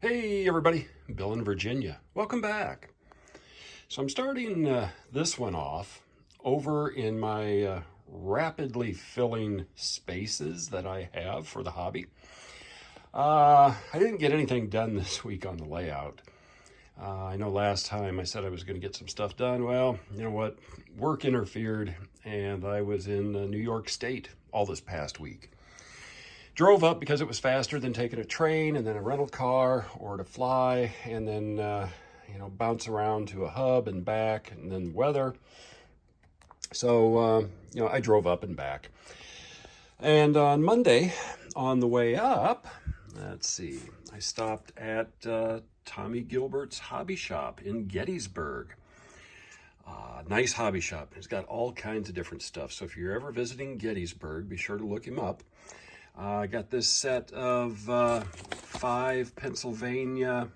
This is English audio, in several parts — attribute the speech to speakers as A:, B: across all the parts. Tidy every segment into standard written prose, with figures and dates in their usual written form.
A: Hey everybody, Bill in Virginia. Welcome back. So I'm starting this one off over in my rapidly filling spaces that I have for the hobby. I didn't get anything done this week on the layout. I know last time I said I was going to get some stuff done. Well, you know what? Work interfered and I was in New York State all this past week. Drove up because it was faster than taking a train and then a rental car or to fly and then, bounce around to a hub and back and then weather. So, I drove up and back. And on Monday, on the way up, let's see, I stopped at Tommy Gilbert's hobby shop in Gettysburg. Nice hobby shop. He's got all kinds of different stuff. So if you're ever visiting Gettysburg, be sure to look him up. I got this set of 5 Pennsylvania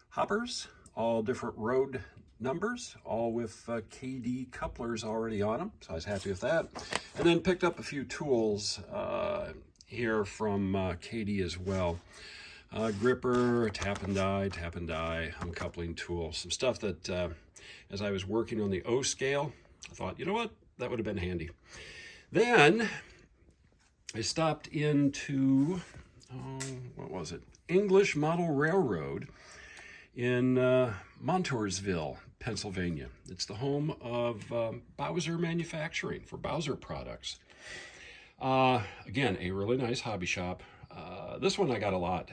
A: hoppers, all different road numbers, all with KD couplers already on them. So I was happy with that. And then picked up a few tools here from KD as well. Gripper, tap and die, uncoupling tool. Some stuff that as I was working on the O scale, I thought, you know what, that would have been handy. Then I stopped into, English Model Railroad in Montoursville, Pennsylvania. It's the home of Bowser Manufacturing for Bowser products. Again, a really nice hobby shop. This one I got a lot.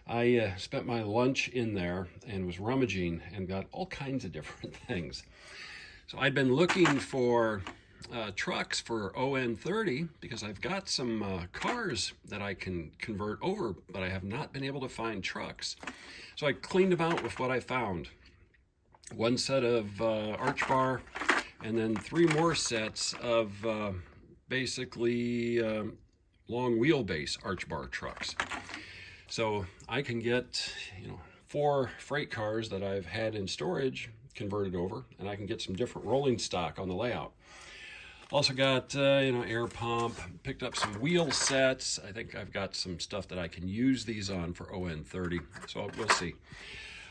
A: I spent my lunch in there and was rummaging and got all kinds of different things. So I'd been looking for trucks for On30 because I've got some cars that I can convert over, but I have not been able to find trucks. So I cleaned them out with what I found. One set of arch bar and then 3 more sets of basically long wheelbase arch bar trucks. So I can get 4 freight cars that I've had in storage converted over, and I can get some different rolling stock on the layout. Also got, air pump, picked up some wheel sets. I think I've got some stuff that I can use these on for ON30, so we'll see.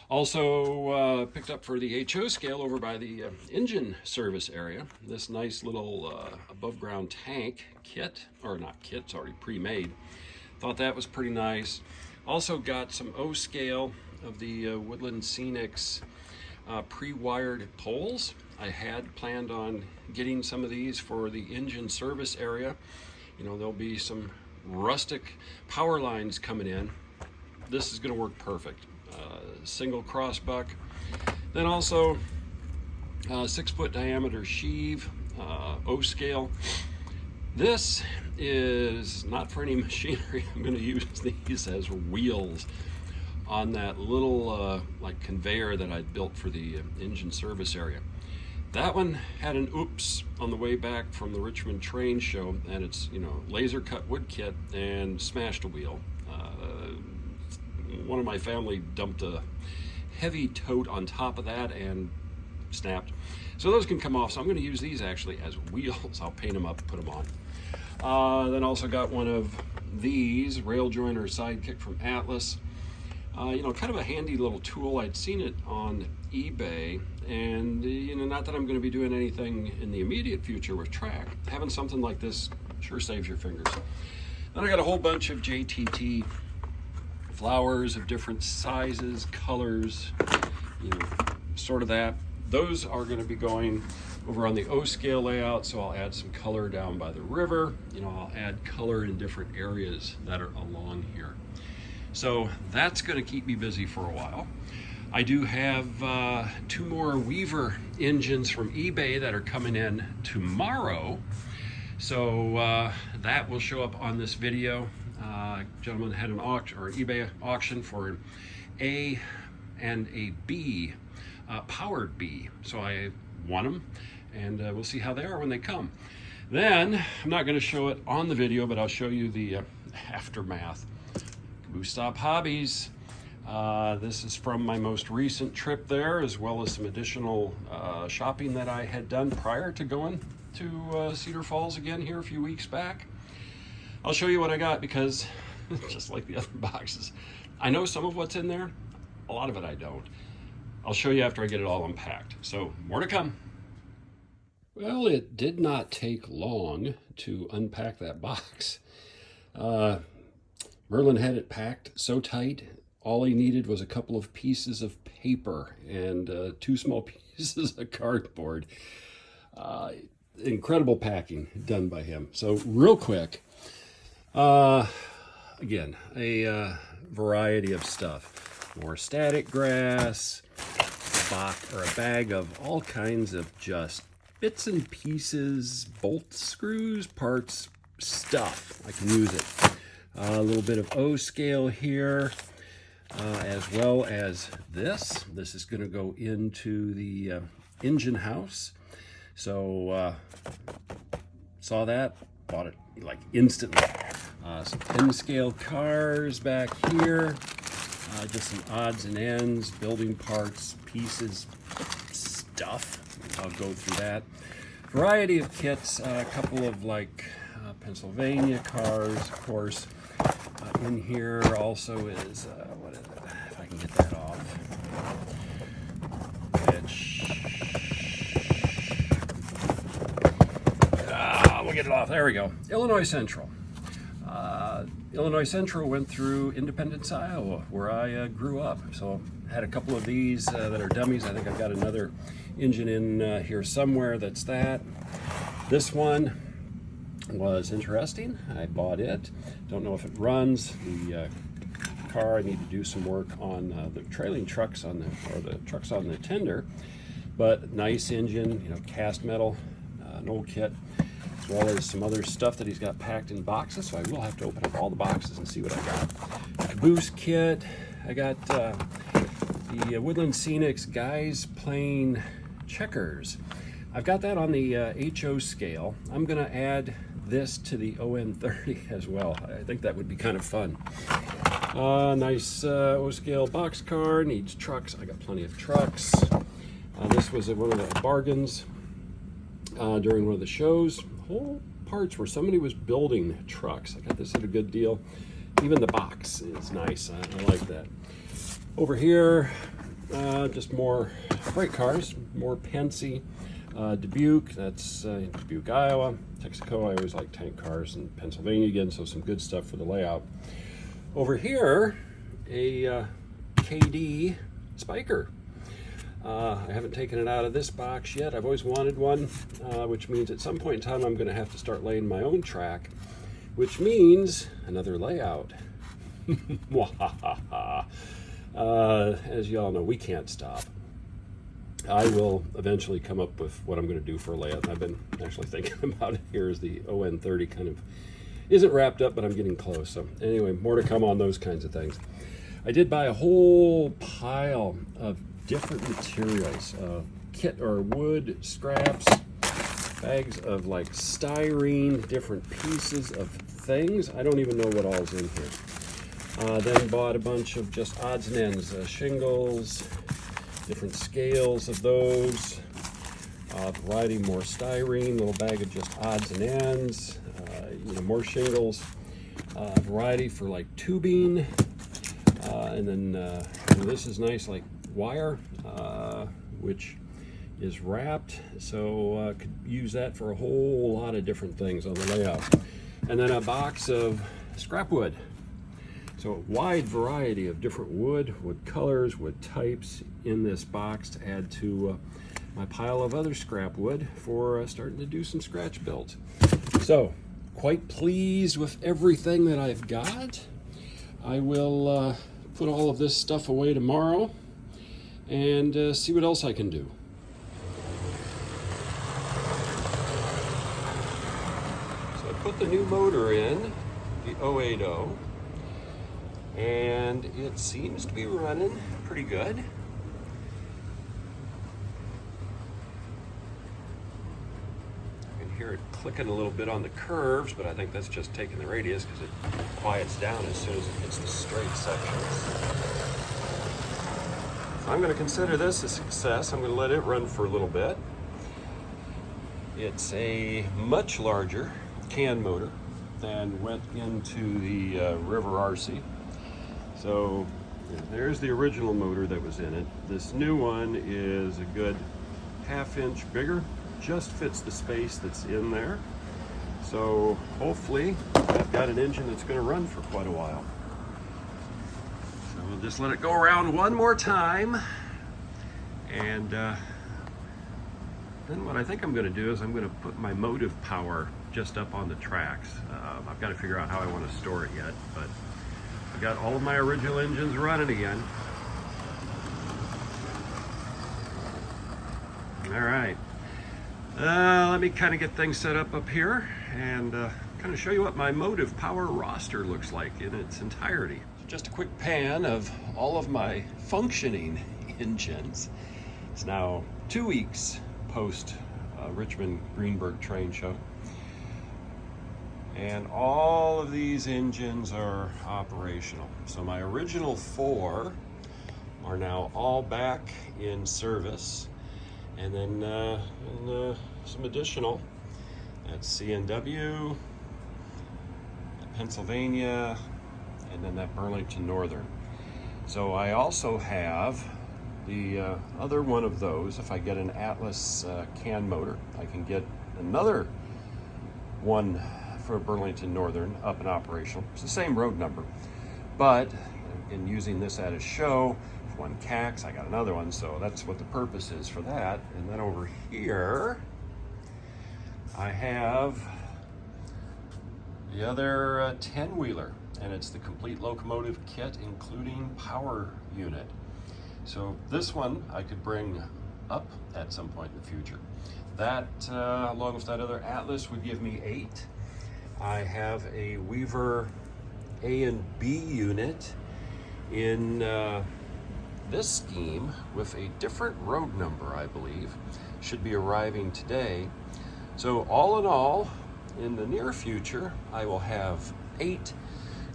A: Also picked up for the HO scale over by the engine service area, this nice little above ground tank kit, or not kit, it's already pre-made. Thought that was pretty nice. Also got some O scale of the Woodland Scenics pre-wired poles. I had planned on getting some of these for the engine service area. There'll be some rustic power lines coming in. This is going to work perfect. Single cross buck. Then also 6-foot diameter sheave, O scale. This is not for any machinery. I'm going to use these as wheels on that little conveyor that I built for the engine service area. That one had an oops on the way back from the Richmond train show, and it's laser cut wood kit and smashed a wheel. One of my family dumped a heavy tote on top of that and snapped. So those can come off. So I'm going to use these actually as wheels. I'll paint them up, put them on. Then also got one of these rail joiner sidekick from Atlas. Kind of a handy little tool. I'd seen it on eBay, and not that I'm going to be doing anything in the immediate future with track. Having something like this sure saves your fingers. Then I got a whole bunch of JTT flowers of different sizes, colors, sort of that. Those are going to be going over on the O scale layout, so I'll add some color down by the river. I'll add color in different areas that are along here. So that's going to keep me busy for a while. I do have 2 more Weaver engines from eBay that are coming in tomorrow. So that will show up on this video. Gentleman had an auction or eBay auction for an A and a B, powered B. So I won them, and we'll see how they are when they come. Then I'm not going to show it on the video, but I'll show you the aftermath. Caboose Stop Hobbies. This is from my most recent trip there, as well as some additional shopping that I had done prior to going to Cedar Falls again here a few weeks back. I'll show you what I got because just like the other boxes. I know some of what's in there, a lot of it I don't. I'll show you after I get it all unpacked. So more to come. Well, it did not take long to unpack that box. Merlin had it packed so tight, all he needed was a couple of pieces of paper and 2 small pieces of cardboard. Incredible packing done by him. So real quick, again, a variety of stuff. More static grass, a bag of all kinds of just bits and pieces, bolts, screws, parts, stuff. I can use it. A little bit of O-scale here, as well as this. This is going to go into the engine house. So saw that, bought it like instantly. Some 10-scale cars back here, just some odds and ends, building parts, pieces, stuff. I'll go through that. Variety of kits, a couple of like Pennsylvania cars, of course. In here also is, what is it? If I can get that off. We'll get it off. There we go. Illinois Central. Illinois Central went through Independence, Iowa, where I grew up. So had a couple of these that are dummies. I think I've got another engine in here somewhere that's that. This one was interesting. I bought it. Don't know if it runs. The car, I need to do some work on the trailing trucks on the trucks on the tender. But nice engine, you know, cast metal, an old kit, as well as some other stuff that he's got packed in boxes. So I will have to open up all the boxes and see what I got. Caboose kit. I got the Woodland Scenics guys playing checkers. I've got that on the HO scale. I'm going to add this to the On30 as well. I think that would be kind of fun. Nice O-scale box car, needs trucks. I got plenty of trucks. This was one of the bargains during one of the shows. Whole parts where somebody was building trucks. I got this at a good deal. Even the box is nice. I like that. Over here, just more freight cars, more Pensy. Dubuque, that's Dubuque, Iowa. Texaco, I always like tank cars. And Pennsylvania again, so some good stuff for the layout. Over here, a KD Spiker. I haven't taken it out of this box yet. I've always wanted one, which means at some point in time I'm going to have to start laying my own track, which means another layout. As you all know, we can't stop. I will eventually come up with what I'm going to do for a layout. I've been actually thinking about it here as the On30 kind of isn't wrapped up, but I'm getting close. So anyway, more to come on those kinds of things. I did buy a whole pile of different materials, kit or wood scraps, bags of like styrene, different pieces of things. I don't even know what all's in here. Then bought a bunch of just odds and ends, shingles, different scales of those, variety more styrene, little bag of just odds and ends, more shingles, variety for like tubing, and then this is nice like wire, which is wrapped, so could use that for a whole lot of different things on the layout. And then a box of scrap wood. So a wide variety of different wood colors, wood types in this box to add to my pile of other scrap wood for starting to do some scratch builds. So quite pleased with everything that I've got. I will put all of this stuff away tomorrow and see what else I can do. So I put the new motor in, the 080. And it seems to be running pretty good. I can hear it clicking a little bit on the curves, but I think that's just taking the radius because it quiets down as soon as it hits the straight sections. So I'm going to consider this a success. I'm going to let it run for a little bit. It's a much larger can motor. and went into the River RC. So there's the original motor that was in it. This new one is a good ½ inch bigger, just fits the space that's in there. So hopefully I've got an engine that's going to run for quite a while. So we'll just let it go around one more time, and then what I think I'm going to do is I'm going to put my motive power just up on the tracks. I've got to figure out how I want to store it yet, but I've got all of my original engines running again. All right, let me kind of get things set up here and kind of show you what my motive power roster looks like in its entirety. Just a quick pan of all of my functioning engines. It's now 2 weeks post Richmond Greenberg train show, and all of these engines are operational. So my original 4 are now all back in service, and then some additional at CNW, Pennsylvania, and then that Burlington Northern. So I also have the other one of those. If I get an Atlas can motor, I can get another one for Burlington Northern up and operational. It's the same road number, but in using this at a show, if one cacks, I got another one. So that's what the purpose is for that. And then over here, I have the other 10-wheeler, and it's the complete locomotive kit, including power unit. So this one I could bring up at some point in the future. That, along with that other Atlas, would give me 8. I have a Weaver A and B unit in this scheme with a different road number, I believe. Should be arriving today. So all in all, in the near future, I will have 8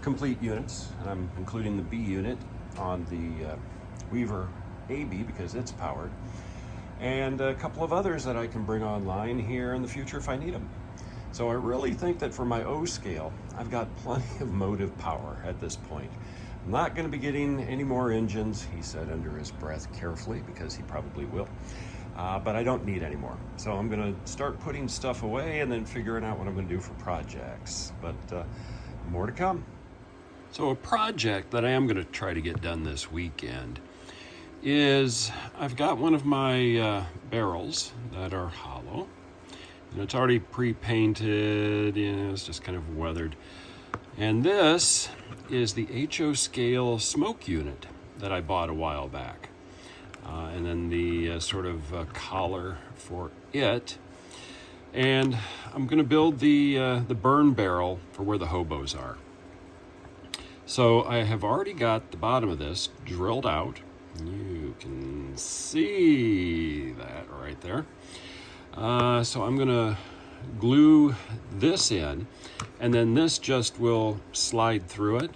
A: complete units, and I'm including the B unit on the Weaver AB because it's powered, and a couple of others that I can bring online here in the future if I need them. So I really think that for my O scale, I've got plenty of motive power at this point. I'm not going to be getting any more engines, he said under his breath carefully, because he probably will. But I don't need any more. So I'm going to start putting stuff away and then figuring out what I'm going to do for projects. But more to come. So a project that I am going to try to get done this weekend is I've got one of my barrels that are hollow. And it's already pre-painted, it's just kind of weathered. And this is the HO scale smoke unit that I bought a while back. And then the sort of collar for it. And I'm going to build the burn barrel for where the hobos are. So I have already got the bottom of this drilled out. You can see that right there. So I'm going to glue this in, and then this just will slide through it.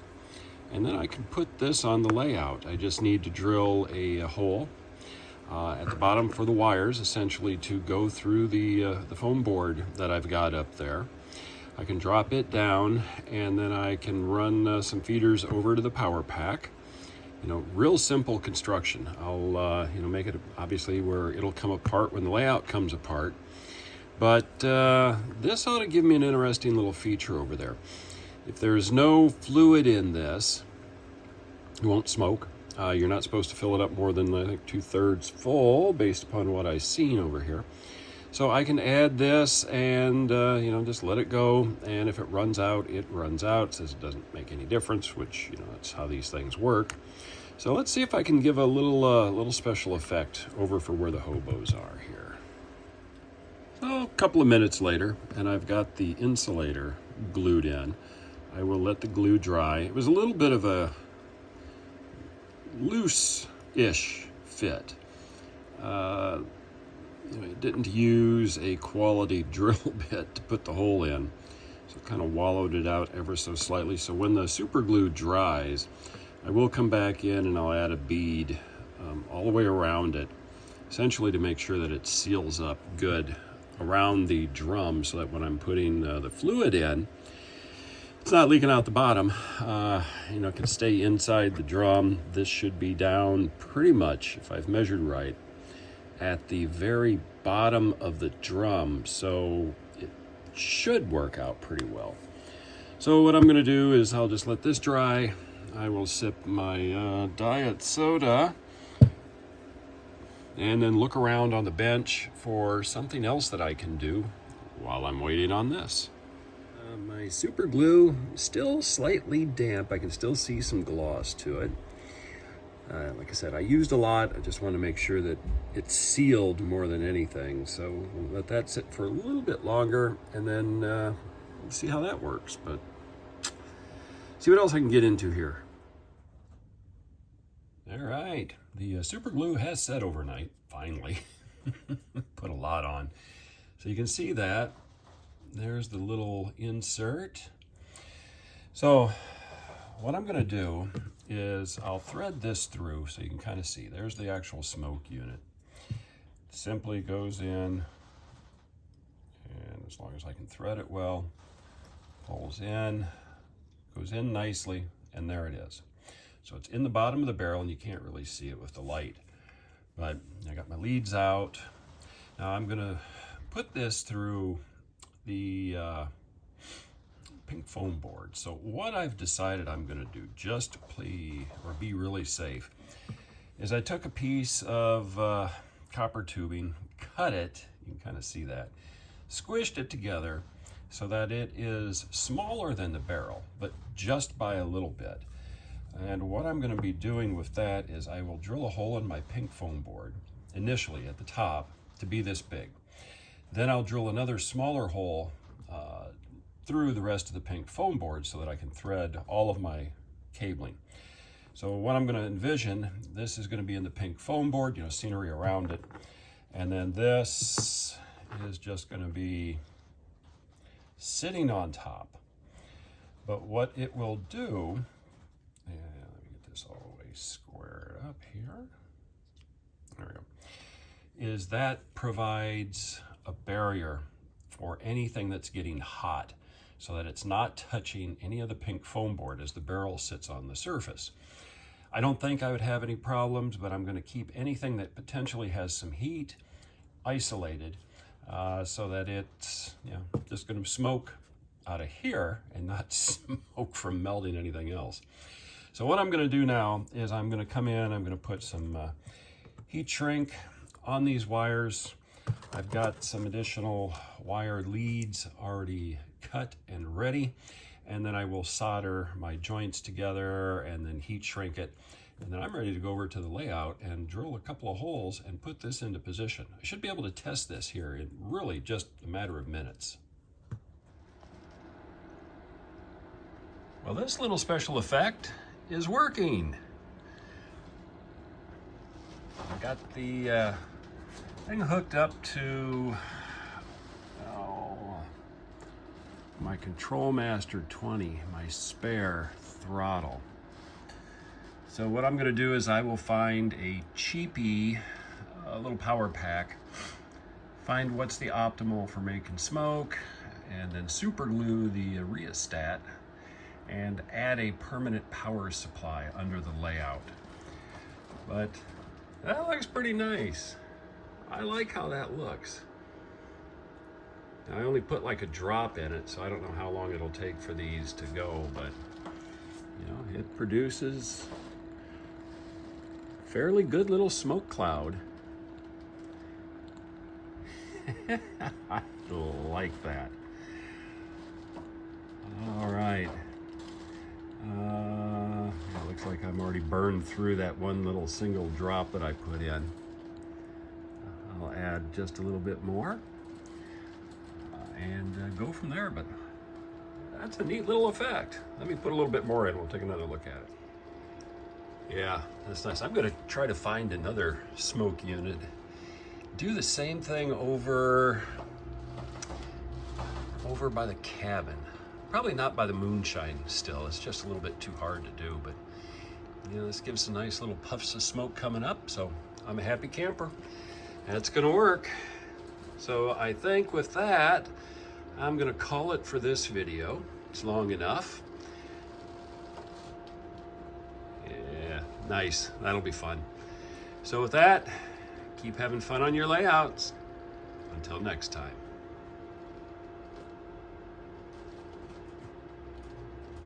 A: And then I can put this on the layout. I just need to drill a hole at the bottom for the wires, essentially to go through the foam board that I've got up there. I can drop it down, and then I can run some feeders over to the power pack. Real simple construction. I'll make it obviously where it'll come apart when the layout comes apart. But this ought to give me an interesting little feature over there. If there's no fluid in this, it won't smoke. You're not supposed to fill it up more than, I think, 2/3 full, based upon what I've seen over here. So I can add this and, just let it go. And if it runs out, it runs out. It says it doesn't make any difference, which, that's how these things work. So let's see if I can give a little special effect over for where the hobos are here. So a couple of minutes later, and I've got the insulator glued in. I will let the glue dry. It was a little bit of a loose-ish fit. It didn't use a quality drill bit to put the hole in, so it kind of wallowed it out ever so slightly. So when the super glue dries, I will come back in and I'll add a bead all the way around it, essentially to make sure that it seals up good around the drum, so that when I'm putting the fluid in, It's not leaking out the bottom. It can stay inside the drum. This should be down pretty much, if I've measured right, at the very bottom of the drum. So it should work out pretty well. So what I'm going to do is I'll just let this dry. I will sip my diet soda and then look around on the bench for something else that I can do while I'm waiting on this. My super glue still slightly damp. I can still see some gloss to it. Like I said, I used a lot. I just want to make sure that it's sealed more than anything. So we'll let that sit for a little bit longer, and then we'll see how that works. But see what else I can get into here. All right, the super glue has set overnight, finally. Put a lot on. So you can see that. There's the little insert. So what I'm gonna do is I'll thread this through so you can kind of see. There's the actual smoke unit. Simply goes in, and as long as I can thread it well, pulls in, goes in nicely, and there it is. So it's in the bottom of the barrel, and you can't really see it with the light. But I got my leads out. Now I'm gonna put this through the pink foam board. So what I've decided I'm gonna do, just to play or be really safe, is I took a piece of copper tubing, cut it, you can kind of see that, squished it together so that it is smaller than the barrel, but just by a little bit. And what I'm going to be doing with that is I will drill a hole in my pink foam board, initially at the top, to be this big. Then I'll drill another smaller hole through the rest of the pink foam board so that I can thread all of my cabling. So what I'm going to envision, this is going to be in the pink foam board, scenery around it. And then this is just going to be sitting on top. But what it will do, and let me get this all the way squared up here. There we go. Is that provides a barrier for anything that's getting hot so that it's not touching any of the pink foam board as the barrel sits on the surface. I don't think I would have any problems, but I'm going to keep anything that potentially has some heat isolated so that it's just going to smoke out of here and not smoke from melting anything else. So what I'm going to do now is I'm going to come in, I'm going to put some heat shrink on these wires. I've got some additional wire leads already cut and ready, and then I will solder my joints together and then heat shrink it, and then I'm ready to go over to the layout and drill a couple of holes and put this into position. I should be able to test this here in really just a matter of minutes. Well, this little special effect is working. I got the thing hooked up to my Control Master 20, my spare throttle. So what I'm going to do is I will find a cheapy little power pack, find what's the optimal for making smoke, and then super glue the rheostat and add a permanent power supply under the layout. But that looks pretty nice. I like how that looks. Now, I only put like a drop in it, so I don't know how long it'll take for these to go, but it produces a fairly good little smoke cloud. I like that. All right. It looks like I'm already burned through that one little single drop that I put in. I'll add just a little bit more and go from there, but that's a neat little effect. Let me put a little bit more in. We'll take another look at it. Yeah, that's nice. I'm going to try to find another smoke unit. Do the same thing over by the cabin. Probably not by the moonshine still. It's just a little bit too hard to do, but this gives some nice little puffs of smoke coming up, so I'm a happy camper. That's gonna work. So I think with that, I'm gonna call it for this video. It's long enough. Yeah, nice. That'll be fun. So with that, keep having fun on your layouts. Until next time.